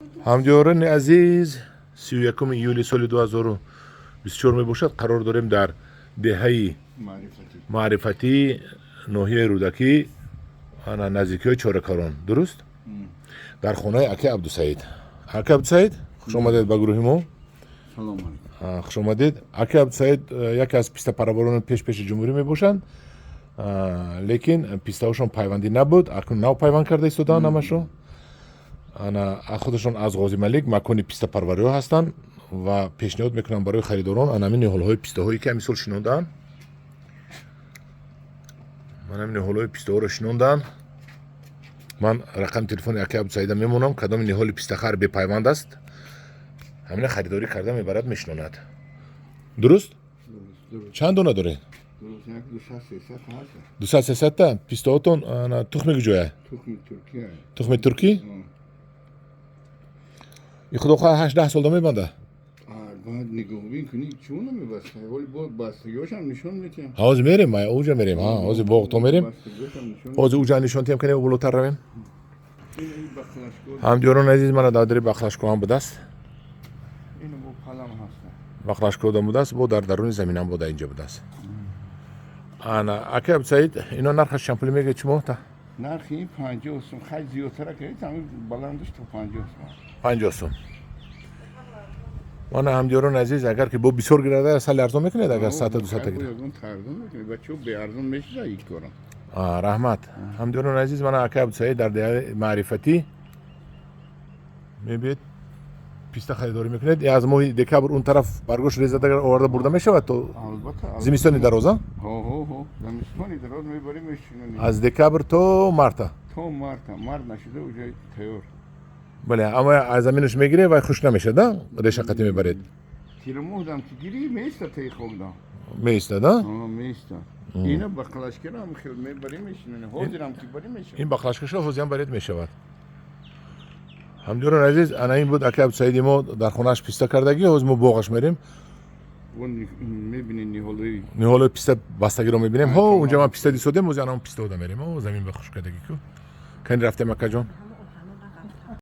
ҳамҷиёрони азиз 31 июли соли 2024 мебошад. Қарор дорем дар деҳаи маърифатӣ ноҳияи рӯдакӣ наздикиҳои чоракорон. Дуруст? Дар хонаи ака Абдусаид. Ака Абдусаид, хуш омадед ба гурӯҳи мо. Салом алейкум. Хуш омадед. Ака Абдусаид яке аз пистапараварони пешпеши ҷумҳурӣ мебошанд, лекин пистаҳошон пайвандӣ набуд. Акнун нав пайванд карда истодаанд ҳамашро. Худашон аз Ғози Малик макони пистапарвариҳо ҳастанд ва пешниҳод мекунанд барои харидорон ҳамин ниҳолҳои пистаҳое ки мисол шинондаанд. Ҳамин ниҳолҳои пистаҳоро шинондаанд. Ман рақами телефони ака Абдусаида мемонам. Кадоми ниҳоли пистахар бепайванд аст, ҳамина харидорӣ карда мебарад, мешинонад. Дуруст? Чанд дона доред? 200-300 пистаҳотон тухми куҷоя? Тухми туркӣ? ин худо хоҳад 8-10 сол мебанда? باید نگاه بین کنی چون نمیبسته ولی با بستگیاش هم نشون میدیم. ҳозир мерем, оҷа мерем, ҳозир боғ то мерем. ҳозир уҷа нишон тиҳам кане болотар равем. ҳамҷиёрони азиз, мана давдари бахлашкоҳам будааст. اینو با پلم هسته. бахлашкоҳам будааст, бо дар даруни заминам бода инҷа будааст. ана ака Абдусаид, ино нархаш чанд пули мегӯяд шумо? نرخ این 50 سوم خیلی زیادتر که همین بلندش تو 50 سوم. 50 сум. мана ҳамҷиёрони азиз, агар ки бо бисёр гирада сали арзон мекунед, агар 100-200 гирад. اون ترجمه میکنی بچه‌ها به ارزون میشه این کارا. раҳмат. ҳамҷиёрони азиз, мана ака Абдусаид дар деҳаи маърифатӣ мебиед писта харидорӣ мекунед. аз моҳи декабр он тараф баргош резада оварда бурда мешавад то البته. зимистони дароза? هو زمستانی دراز میبریم میشینیم. аз декабр то марта. تو مرد نشده اونجای تیور. бале, ама аз заминаш мегире ва хуш намешад, да? решақати мебаред. تیر مهدم که گیری میسته تی خوگدم. меистад, да? میسته. اینا بخلاشکر هم خیلی میبریم میشینیم. حاضرم که بریم میشیم. ин бахлашкаша ҳозирам баред мешавад. ҳамҷиёрони азиз, ана ин буд ака Абдусаиди мо дар хонааш писта кардагӣ. ҳозир мо боғаш мерем. اون میبینی نیهالوی. ниҳолои писта бастагиро мебинем. ҳо унҷа ман писта дисодем, ҳозир анам пистаода мерем. замин ба хуш кардагӣ ку. кани рафтем акаҷон?